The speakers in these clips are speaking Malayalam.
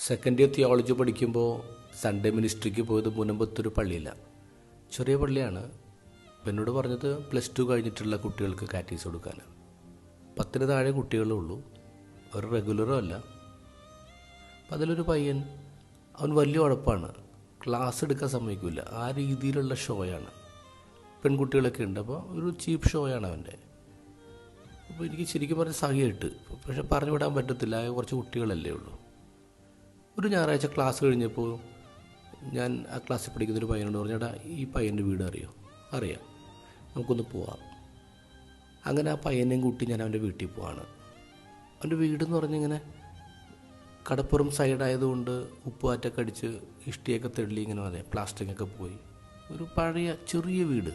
സെക്കൻഡ് ഇയർ തിയോളജി പഠിക്കുമ്പോൾ സൺഡേ മിനിസ്ട്രിക്ക് പോയത് മുനമ്പത്തൊരു പള്ളിയിലാണ്. ചെറിയ പള്ളിയാണ്. എന്നോട് പറഞ്ഞത് +2 കഴിഞ്ഞിട്ടുള്ള കുട്ടികൾക്ക് കാറ്റീസ് കൊടുക്കാൻ. 10 താഴെ കുട്ടികളേ ഉള്ളൂ, ഒരു റെഗുലറും അല്ല. അപ്പം അതിലൊരു പയ്യൻ, അവൻ വലിയ ഉഴപ്പാണ്, ക്ലാസ് എടുക്കാൻ സമ്മതിക്കില്ല. ആ രീതിയിലുള്ള ഷോയാണ്. പെൺകുട്ടികളൊക്കെ ഉണ്ട്. അപ്പോൾ ഒരു ചീപ്പ് ഷോയാണ് അവൻ്റെ. അപ്പോൾ എനിക്ക് ശരിക്കും പറഞ്ഞ സഹിയായിട്ട്, പക്ഷെ പറഞ്ഞു വിടാൻ പറ്റത്തില്ല, കുറച്ച് കുട്ടികളല്ലേ ഉള്ളൂ. ഒരു ഞായറാഴ്ച ക്ലാസ് കഴിഞ്ഞപ്പോൾ ഞാൻ ആ ക്ലാസ്സിൽ പഠിക്കുന്നൊരു പയ്യനോട് പറഞ്ഞു, എടാ ഈ പയ്യൻ്റെ വീട് അറിയാം, നമുക്കൊന്ന് പോവാം. അങ്ങനെ ആ പയ്യനെയും കൂട്ടി ഞാൻ അവൻ്റെ വീട്ടിൽ പോവാണ്. അവൻ്റെ വീടെന്ന് പറഞ്ഞിങ്ങനെ കടപ്പുറം സൈഡായതുകൊണ്ട് ഉപ്പുകാറ്റൊക്കെ അടിച്ച് ഇഷ്ടിയൊക്കെ തെള്ളി ഇങ്ങനെ പറയാം, പ്ലാസ്റ്റിക്കൊക്കെ പോയി ഒരു പഴയ ചെറിയ വീട്.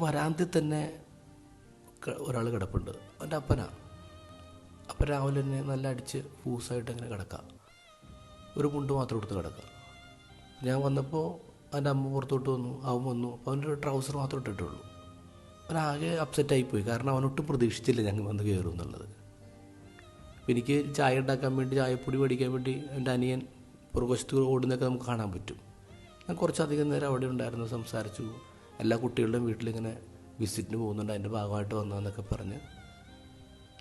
വരാന്തിൽ തന്നെ ഒരാൾ കിടപ്പുണ്ട്, അവൻ്റെ അപ്പനാണ്. അപ്പം രാവിലെ തന്നെ നല്ല അടിച്ച് പൂസായിട്ട് അങ്ങനെ കിടക്കാം, ഒരു മുണ്ട് മാത്രം എടുത്ത് കിടക്കുക. ഞാൻ വന്നപ്പോൾ അവൻ്റെ അമ്മ പുറത്തോട്ട് വന്നു, അവൻ വന്നു. അപ്പോൾ അവൻ്റെ ഒരു ട്രൗസർ മാത്രം ഇട്ടിട്ടുള്ളൂ. അവനാകെ അപ്സെറ്റായിപ്പോയി, കാരണം അവനൊട്ടും പ്രതീക്ഷിച്ചില്ല ഞങ്ങൾ വന്ന് കയറും എന്നുള്ളത്. എനിക്ക് ചായ ഉണ്ടാക്കാൻ വേണ്ടി, ചായപ്പൊടി മേടിക്കാൻ വേണ്ടി എൻ്റെ അനിയൻ പുറകുവശത്ത് ഓടുന്നതൊക്കെ നമുക്ക് കാണാൻ പറ്റും. ഞാൻ കുറച്ചധികം നേരം അവിടെ ഉണ്ടായിരുന്നു, സംസാരിച്ചു. എല്ലാ കുട്ടികളുടെയും വീട്ടിലിങ്ങനെ വിസിറ്റിന് പോകുന്നുണ്ട്, അതിൻ്റെ ഭാഗമായിട്ട് വന്നതെന്നൊക്കെ പറഞ്ഞ്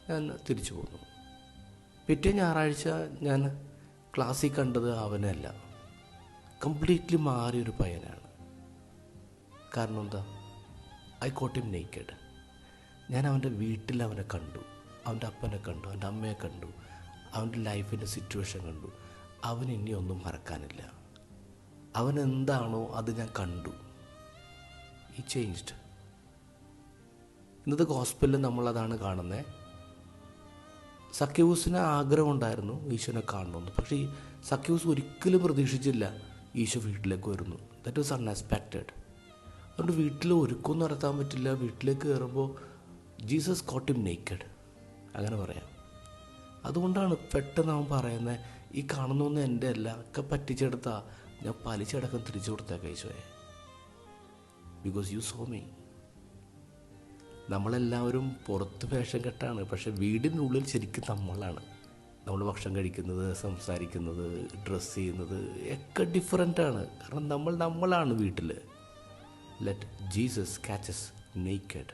ഞാൻ തിരിച്ചു പോന്നു. പിറ്റേ ഞായറാഴ്ച ഞാൻ ക്ലാസ്സിൽ കണ്ടത് അവനല്ല, കംപ്ലീറ്റ്ലി മാറിയൊരു പയ്യനാണ്. കാരണം എന്താ? I caught him naked. ഞാൻ അവൻ്റെ വീട്ടിൽ അവനെ കണ്ടു, അവൻ്റെ അപ്പനെ കണ്ടു, അവൻ്റെ അമ്മയെ കണ്ടു, അവൻ്റെ ലൈഫിൻ്റെ സിറ്റുവേഷൻ കണ്ടു. അവൻ ഇനി ഒന്നും മറക്കാനില്ല. അവൻ എന്താണോ അത് ഞാൻ കണ്ടു. ഈ ചേഞ്ച്ഡ്. ഇന്നത്തെ ഗോസ്പലിൽ നമ്മളതാണ് കാണുന്നത്. സക്കേവൂസിന് ആഗ്രഹം ഉണ്ടായിരുന്നു ഈശോനെ കാണണമെന്ന്, പക്ഷേ ഈ സക്കേവൂസ് ഒരിക്കലും പ്രതീക്ഷിച്ചില്ല ഈശോ വീട്ടിലേക്ക് വരുന്നു. That was unexpected. അതുകൊണ്ട് വീട്ടിൽ ഒരുക്കം നടത്താൻ പറ്റില്ല. വീട്ടിലേക്ക് കയറുമ്പോൾ ജീസസ് കോട്ട് ഹിം നേക്കഡ്, അങ്ങനെ പറയാം. അതുകൊണ്ടാണ് പെട്ടെന്ന് അവൻ പറയുന്നത്, ഈ കാണുന്നൊന്നും എൻ്റെ അല്ല, ഒക്കെ പറ്റിച്ചെടുത്താൽ ഞാൻ പലിച്ചടക്കം തിരിച്ചു കൊടുത്തേക്കാം ഈശോയെ, ബിക്കോസ് യു സോ മീ. നമ്മളെല്ലാവരും പുറത്ത് വേഷം കെട്ടാണ്, പക്ഷെ വീടിനുള്ളിൽ ശരിക്കും നമ്മളാണ്. നമ്മൾ ഭക്ഷണം കഴിക്കുന്നത്, സംസാരിക്കുന്നത്, ഡ്രസ്സ് ചെയ്യുന്നത് ഒക്കെ ഡിഫറെൻ്റാണ്. കാരണം നമ്മളാണ് വീട്ടിൽ. Let Jesus catch us naked.